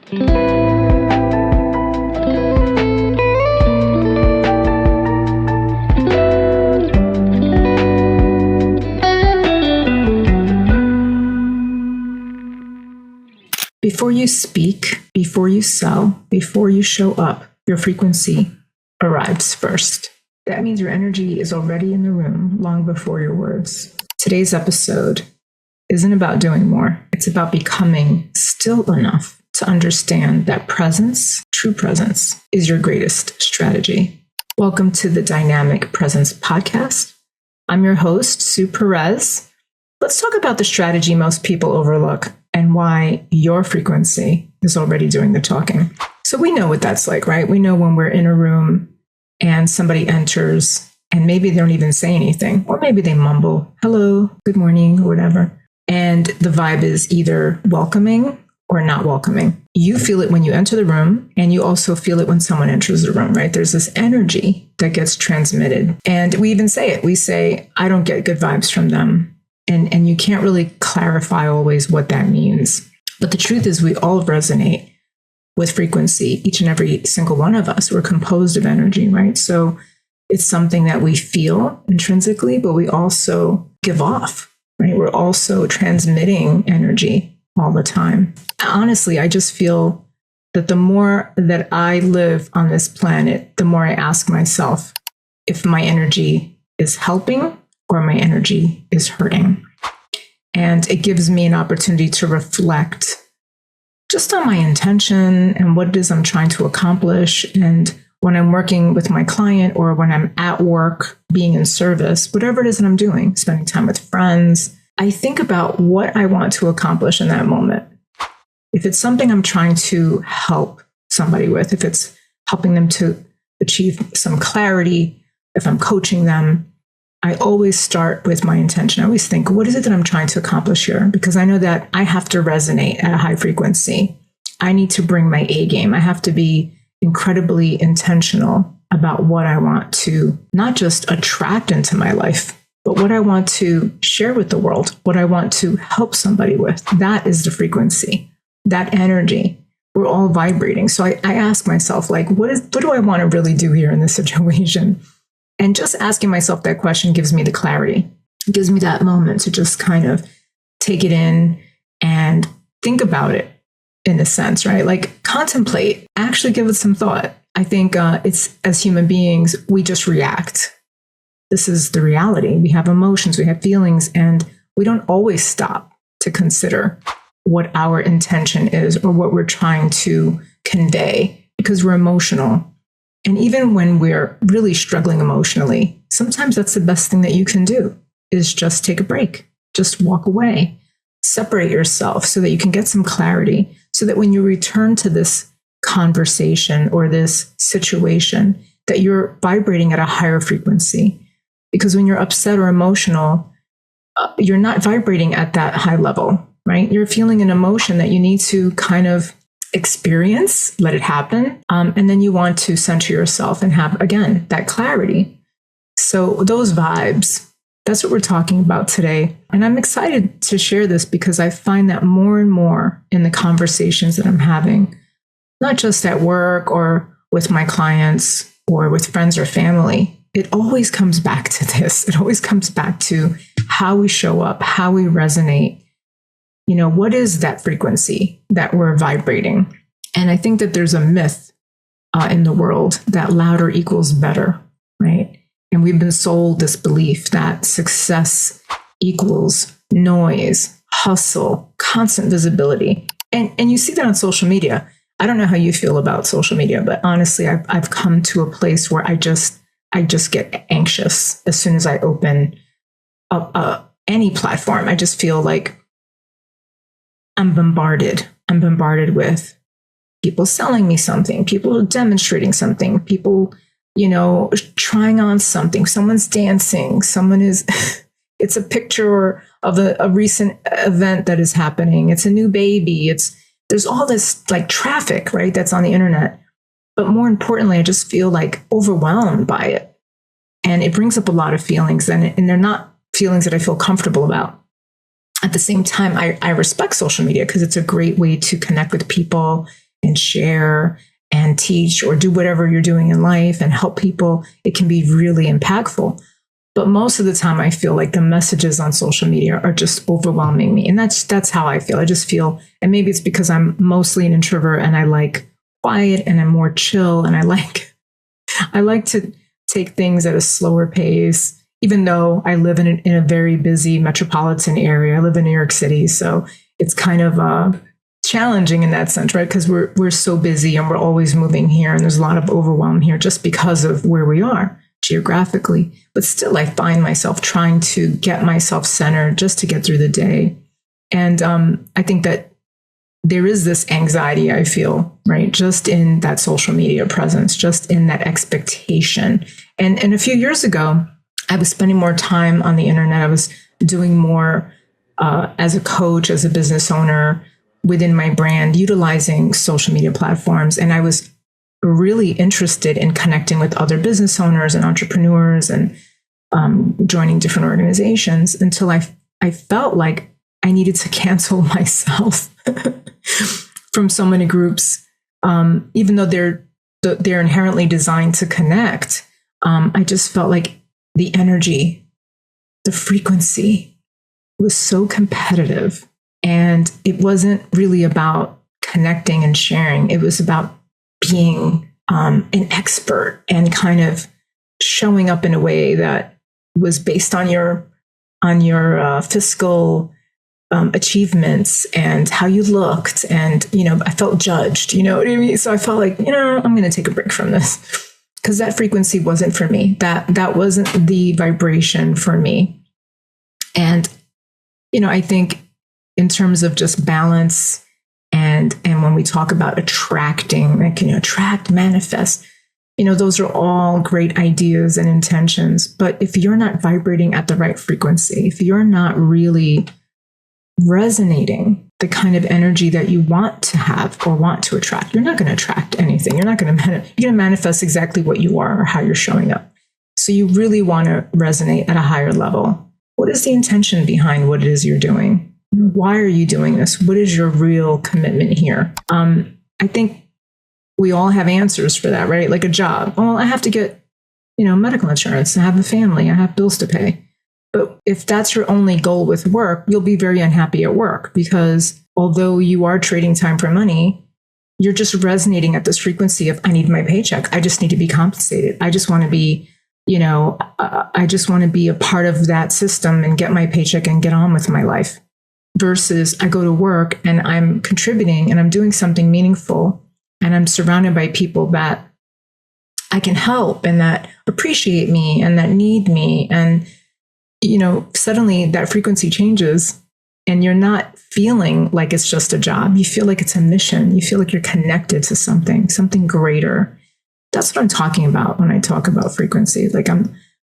Before you speak, before you sell, before you show up, your frequency arrives first. That means your energy is already in the room long before your words. Today's episode isn't about doing more. It's about becoming still enough to understand that presence, true presence, is your greatest strategy. Welcome to the Dynamic Presence Podcast. I'm your host, Sue Perez. Let's talk about the strategy most people overlook and why your frequency is already doing the talking. So we know what that's like, right? We know when we're in a room and somebody enters and maybe they don't even say anything, or maybe they mumble, hello, good morning, or whatever. And the vibe is either welcoming or not welcoming. You feel it when you enter the room, and you also feel it when someone enters the room, right? There's this energy that gets transmitted. And we even say it. We say, I don't get good vibes from them. And you can't really clarify always what that means. But the truth is we all resonate with frequency, each and every single one of us. We're composed of energy, right? So it's something that we feel intrinsically, but we also give off, right? We're also transmitting energy all the time. Honestly, I just feel that the more that I live on this planet, the more I ask myself if my energy is helping or my energy is hurting. And it gives me an opportunity to reflect just on my intention and what it is I'm trying to accomplish. And when I'm working with my client, or when I'm at work, being in service, whatever it is that I'm doing, spending time with friends, I think about what I want to accomplish in that moment. If it's something I'm trying to help somebody with, if it's helping them to achieve some clarity, if I'm coaching them, I always start with my intention. I always think, what is it that I'm trying to accomplish here? Because I know that I have to resonate at a high frequency. I need to bring my A game. I have to be incredibly intentional about what I want to not just attract into my life, but what I want to share with the world, what I want to help somebody with. That is the frequency, that energy. We're all vibrating. So I ask myself, like, what do I want to really do here in this situation? And just asking myself that question gives me the clarity. It gives me that moment to just kind of take it in and think about it in a sense, right? Like contemplate, actually give it some thought. I think it's, as human beings, we just react. This is the reality. We have emotions, we have feelings, and we don't always stop to consider what our intention is or what we're trying to convey because we're emotional. And even when we're really struggling emotionally, sometimes that's the best thing that you can do is just take a break, just walk away, separate yourself so that you can get some clarity, so that when you return to this conversation or this situation, that you're vibrating at a higher frequency. Because when you're upset or emotional, you're not vibrating at that high level, right? You're feeling an emotion that you need to kind of experience, let it happen. And then you want to center yourself and have, again, that clarity. So those vibes, that's what we're talking about today. And I'm excited to share this because I find that more and more in the conversations that I'm having, not just at work or with my clients or with friends or family, it always comes back to this. It always comes back to how we show up, how we resonate. You know, what is that frequency that we're vibrating? And I think that there's a myth in the world that louder equals better, right? And we've been sold this belief that success equals noise, hustle, constant visibility. And you see that on social media. I don't know how you feel about social media, but honestly, I've come to a place where I just get anxious as soon as I open up any platform. I just feel like I'm bombarded. I'm bombarded with people selling me something, people demonstrating something, people, trying on something. Someone's dancing. Someone is, it's a picture of a recent event that is happening. It's a new baby. There's all this like traffic, right? That's on the internet. But more importantly, I just feel like overwhelmed by it. And it brings up a lot of feelings, and they're not feelings that I feel comfortable about. At the same time, I respect social media because it's a great way to connect with people and share and teach or do whatever you're doing in life and help people, it can be really impactful. But most of the time, I feel like the messages on social media are just overwhelming me. And that's how I feel. I just feel, and maybe it's because I'm mostly an introvert and I like quiet and I'm more chill and I like to take things at a slower pace, even though I live in a very busy metropolitan area. I live in New York City, so it's kind of challenging in that sense, right? Because we're so busy and we're always moving here, and there's a lot of overwhelm here just because of where we are geographically. But still, I find myself trying to get myself centered just to get through the day. And I think that there is this anxiety I feel, right, just in that social media presence, just in that expectation. And a few years ago, I was spending more time on the internet. I was doing more as a coach, as a business owner within my brand, utilizing social media platforms. And I was really interested in connecting with other business owners and entrepreneurs and joining different organizations until I felt like I needed to cancel myself from so many groups, even though they're inherently designed to connect. I just felt like the energy, the frequency was so competitive, and it wasn't really about connecting and sharing. It was about being an expert and kind of showing up in a way that was based on your fiscal achievements and how you looked. And, I felt judged, you know what I mean? So I felt like, I'm going to take a break from this because that frequency wasn't for me. That wasn't the vibration for me. And, I think in terms of just balance and when we talk about attracting, like, attract, manifest, those are all great ideas and intentions. But if you're not vibrating at the right frequency, if you're not really resonating the kind of energy that you want to have or want to attract, you're not going to attract anything. You're going to manifest exactly what you are or how you're showing up. So you really want to resonate at a higher level. What is the intention behind what it is you're doing? Why are you doing this? What is your real commitment here? I think we all have answers for that, right? Like a job. Well, I have to get, medical insurance. I have a family. I have bills to pay. But if that's your only goal with work, you'll be very unhappy at work because although you are trading time for money, you're just resonating at this frequency of, I need my paycheck. I just need to be compensated. I just want to be, I just want to be a part of that system and get my paycheck and get on with my life. Versus I go to work and I'm contributing and I'm doing something meaningful and I'm surrounded by people that I can help and that appreciate me and that need me. And, suddenly that frequency changes and you're not feeling like it's just a job. You feel like it's a mission. You feel like you're connected to something greater. That's what I'm talking about when I talk about frequency. Like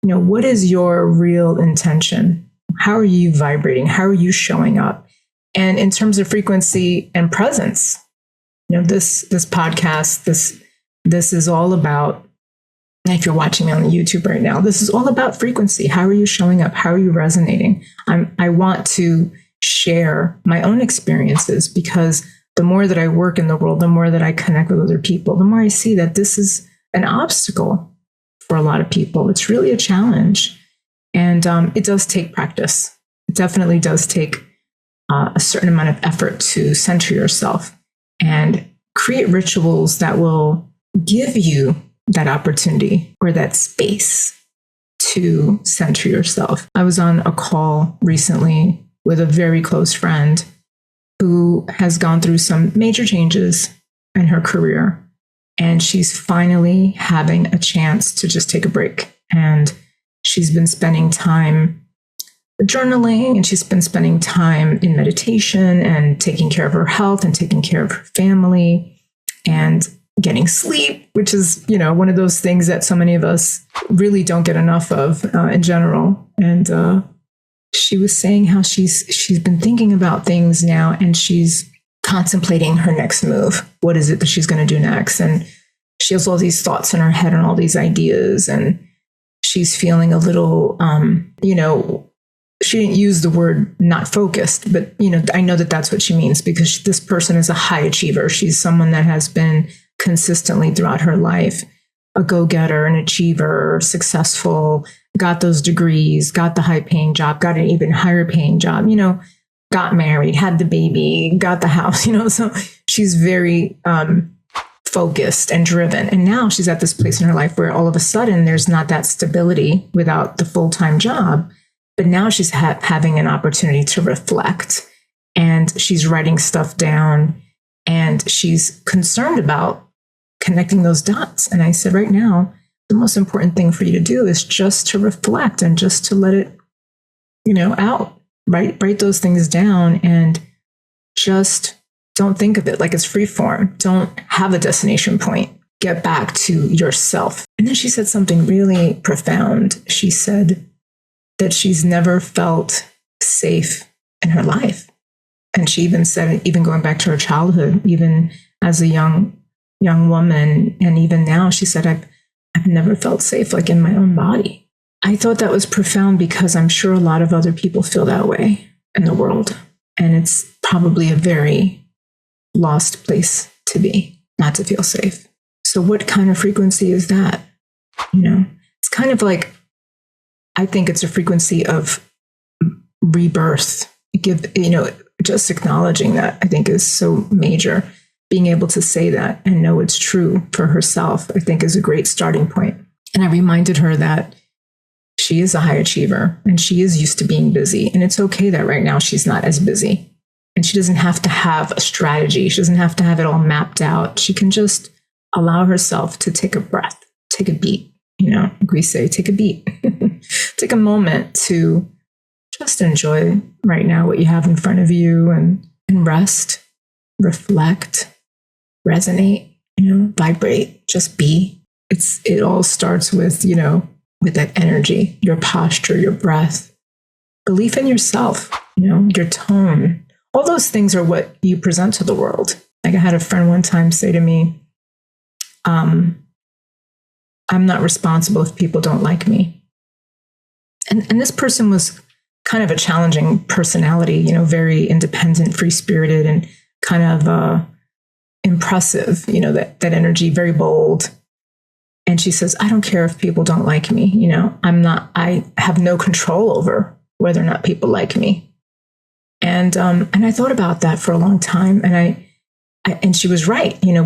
what is your real intention? How are you vibrating? How are you showing up? And in terms of frequency and presence, this podcast, this is all about, if you're watching me on YouTube right now, this is all about frequency. How are you showing up? How are you resonating? I want to share my own experiences because the more that I work in the world, the more that I connect with other people, the more I see that this is an obstacle for a lot of people. It's really a challenge. And it does take practice. It definitely does take a certain amount of effort to center yourself and create rituals that will give you that opportunity or that space to center yourself. I was on a call recently with a very close friend who has gone through some major changes in her career. And she's finally having a chance to just take a break. And she's been spending time journaling and she's been spending time in meditation and taking care of her health and taking care of her family and getting sleep, which is, one of those things that so many of us really don't get enough of in general. And she was saying how she's been thinking about things now and she's contemplating her next move. What is it that she's going to do next? And she has all these thoughts in her head and all these ideas and she's feeling a little, she didn't use the word not focused, but I know that that's what she means, because this person is a high achiever. She's someone that has been consistently throughout her life a go-getter, an achiever, successful, got those degrees, got the high-paying job, got an even higher paying job, got married, had the baby, got the house, so she's very focused and driven. And now she's at this place in her life where all of a sudden there's not that stability without the full-time job. But now she's having an opportunity to reflect, and she's writing stuff down, and she's concerned about connecting those dots. And I said, right now, the most important thing for you to do is just to reflect and just to let it, out, write those things down, and just don't think of it like it's free form. Don't have a destination point. Get back to yourself. And then she said something really profound. She said that she's never felt safe in her life. And she even said, even going back to her childhood, even as a young woman, and even now, she said, I've never felt safe like in my own body. I thought that was profound, because I'm sure a lot of other people feel that way in the world. And it's probably a very lost place to be, not to feel safe. So what kind of frequency is that? It's kind of like, I think it's a frequency of rebirth. Just acknowledging that, I think, is so major. Being able to say that and know it's true for herself, I think, is a great starting point. And I reminded her that she is a high achiever, and she is used to being busy. And it's okay that right now she's not as busy. And she doesn't have to have a strategy. She doesn't have to have it all mapped out. She can just allow herself to take a breath, take a beat. We say, take a beat. Take a moment to just enjoy right now what you have in front of you, and rest, reflect, resonate, vibrate, just be. It all starts with, with that energy, your posture, your breath, belief in yourself, your tone. All those things are what you present to the world. Like, I had a friend one time say to me, I'm not responsible if people don't like me. And this person was kind of a challenging personality, very independent, free-spirited, and kind of impressive, that energy, very bold. And she says, I don't care if people don't like me. I have no control over whether or not people like me. And I thought about that for a long time. And and she was right. It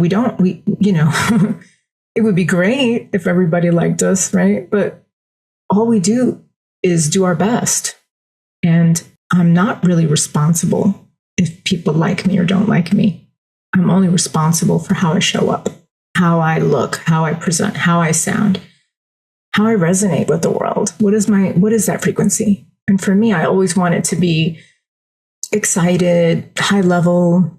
would be great if everybody liked us, right? But all we do is do our best. And I'm not really responsible if people like me or don't like me. I'm only responsible for how I show up, how I look, how I present, how I sound, how I resonate with the world. What is that frequency? And for me, I always want it to be excited, high level,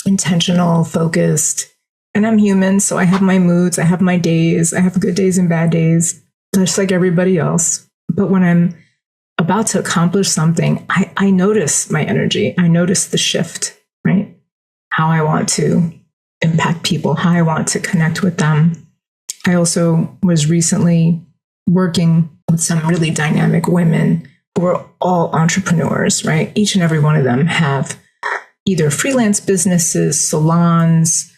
intentional, focused. And I'm human, so I have my moods, I have my days, I have good days and bad days, just like everybody else. But when I'm about to accomplish something, I notice my energy. I notice the shift, right? How I want to impact people, how I want to connect with them. I also was recently working with some really dynamic women who are all entrepreneurs, right? Each and every one of them have either freelance businesses, salons,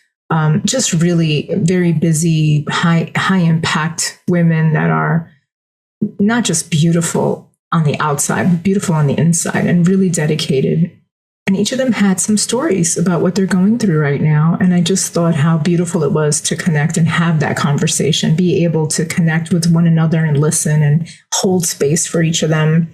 just really very busy, high impact women that are not just beautiful on the outside, but beautiful on the inside, and really dedicated. And each of them had some stories about what they're going through right now. And I just thought how beautiful it was to connect and have that conversation, be able to connect with one another and listen and hold space for each of them.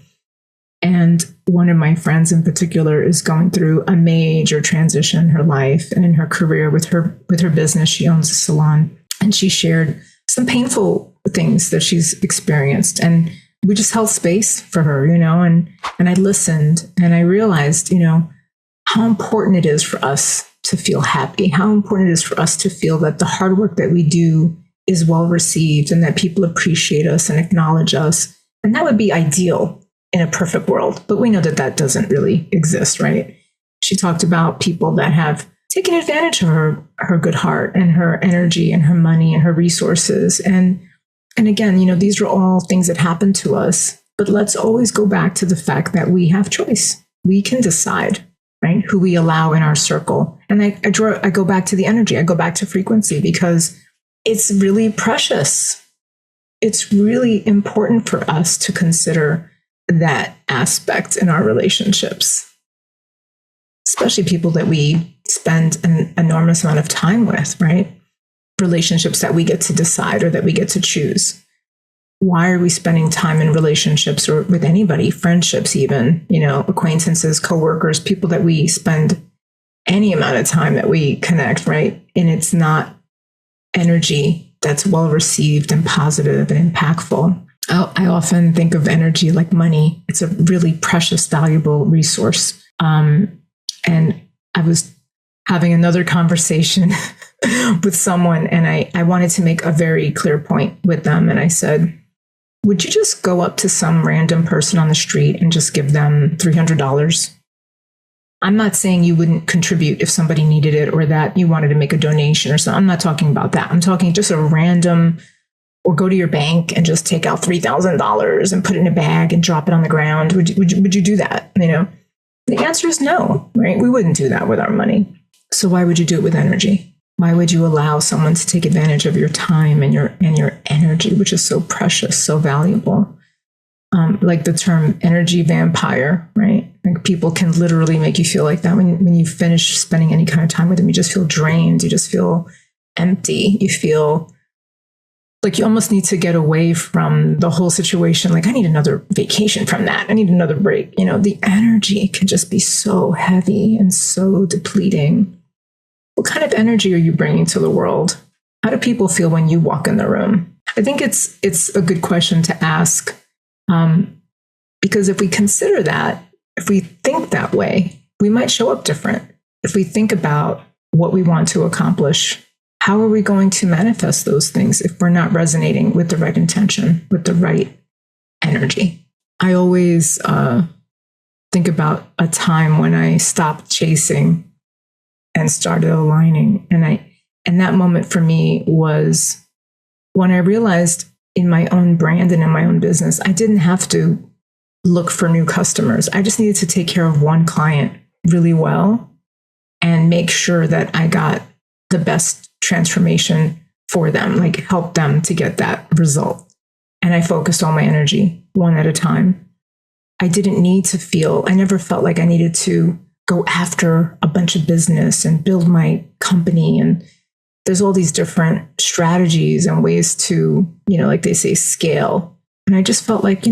And one of my friends in particular is going through a major transition in her life and in her career with her business. She owns a salon, and she shared some painful things that she's experienced. And we just held space for her, and I listened, and I realized, how important it is for us to feel happy, how important it is for us to feel that the hard work that we do is well received and that people appreciate us and acknowledge us. And that would be ideal in a perfect world. But we know that that doesn't really exist, right? She talked about people that have taken advantage of her good heart and her energy and her money and her resources. And again, these are all things that happen to us. But let's always go back to the fact that we have choice. We can decide, right, who we allow in our circle. And I go back to the energy. I go back to frequency because it's really precious. It's really important for us to consider that aspect in our relationships, especially people that we spend an enormous amount of time with, right? Relationships that we get to decide or that we get to choose. Why are we spending time in relationships or with anybody, friendships even, acquaintances, coworkers, people that we spend any amount of time that we connect, right? And it's not energy that's well received and positive and impactful. I often think of energy like money. It's a really precious, valuable resource. And I was having another conversation with someone, and I wanted to make a very clear point with them. And I said, would you just go up to some random person on the street and just give them $300? I'm not saying you wouldn't contribute if somebody needed it or that you wanted to make a donation or something. I'm not talking about that. I'm talking just a random, or go to your bank and just take out $3,000 and put it in a bag and drop it on the ground. Would you do that? The answer is no, right? We wouldn't do that with our money. So why would you do it with energy? Why would you allow someone to take advantage of your time and your energy, which is so precious, so valuable? Like the term energy vampire, right? Like people can literally make you feel like that when you finish spending any kind of time with them. You just feel drained. You just feel empty. You feel like you almost need to get away from the whole situation. Like, I need another vacation from that. I need another break. The energy can just be so heavy and so depleting. What kind of energy are you bringing to the world? How do people feel when you walk in the room? I think it's a good question to ask, because if we consider that, if we think that way, we might show up different. If we think about what we want to accomplish, how are we going to manifest those things if we're not resonating with the right intention, with the right energy? I always think about a time when I stopped chasing and started aligning. And that moment for me was when I realized in my own brand and in my own business, I didn't have to look for new customers. I just needed to take care of one client really well and make sure that I got the best transformation for them, like help them to get that result. And I focused all my energy one at a time. I never felt like I needed to go after a bunch of business and build my company. And there's all these different strategies and ways to, like they say, scale. And I just felt like,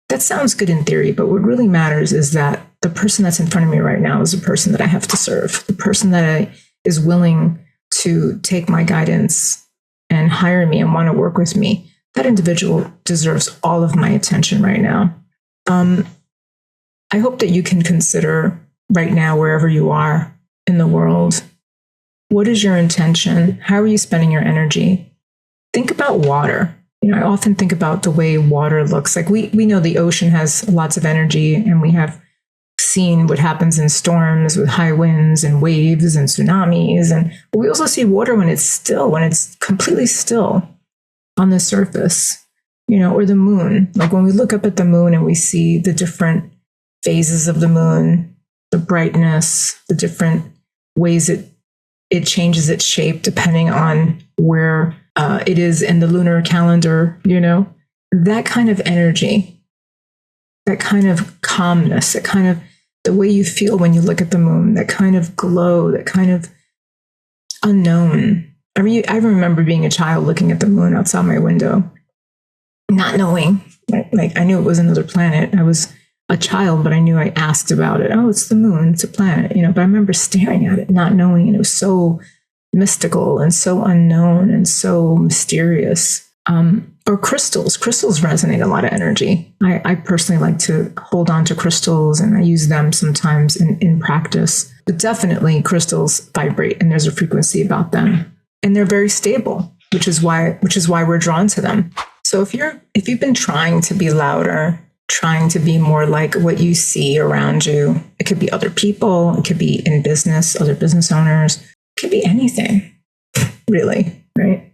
that sounds good in theory, but what really matters is that the person that's in front of me right now is the person that I have to serve, the person that is willing to take my guidance and hire me and want to work with me. That individual deserves all of my attention right now. I hope that you can consider right now, wherever you are in the world, what is your intention? How are you spending your energy? Think about water. I often think about the way water looks. Like we know the ocean has lots of energy, and we have seen what happens in storms with high winds and waves and tsunamis. But we also see water when it's still, when it's completely still on the surface, or the moon. Like when we look up at the moon and we see the different phases of the moon, the brightness, the different ways it changes its shape depending on where it is in the lunar calendar, that kind of energy, that kind of calmness, that kind of the way you feel when you look at the moon, that kind of glow, that kind of unknown. I remember being a child looking at the moon outside my window, not knowing, like I knew it was another planet. I was a child, but I knew I asked about it. Oh, it's the moon, it's a planet, but I remember staring at it, not knowing, and it was so mystical and so unknown and so mysterious. Or crystals. Crystals resonate a lot of energy. I personally like to hold on to crystals, and I use them sometimes in practice. But definitely crystals vibrate, and there's a frequency about them. And they're very stable, which is why we're drawn to them. So if you've been trying to be louder, trying to be more like what you see around you, it could be other people, it could be in business, other business owners, it could be anything, really, right?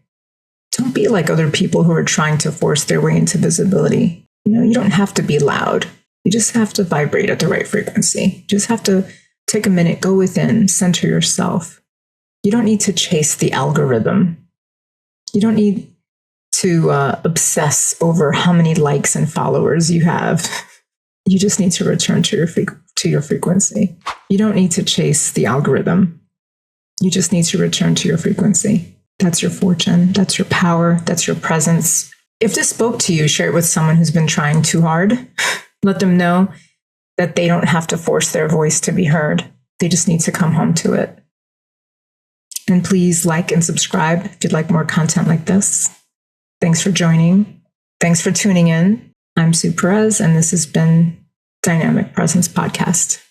Don't be like other people who are trying to force their way into visibility. You don't have to be loud. You just have to vibrate at the right frequency. You just have to take a minute, go within, center yourself. You don't need to chase the algorithm. You don't need to obsess over how many likes and followers you have. You just need to return to your frequency. You don't need to chase the algorithm. You just need to return to your frequency. That's your fortune. That's your power. That's your presence. If this spoke to you, share it with someone who's been trying too hard. Let them know that they don't have to force their voice to be heard. They just need to come home to it. And please like and subscribe if you'd like more content like this. Thanks for joining. Thanks for tuning in. I'm Sue Perez, and this has been Dynamic Presence Podcast.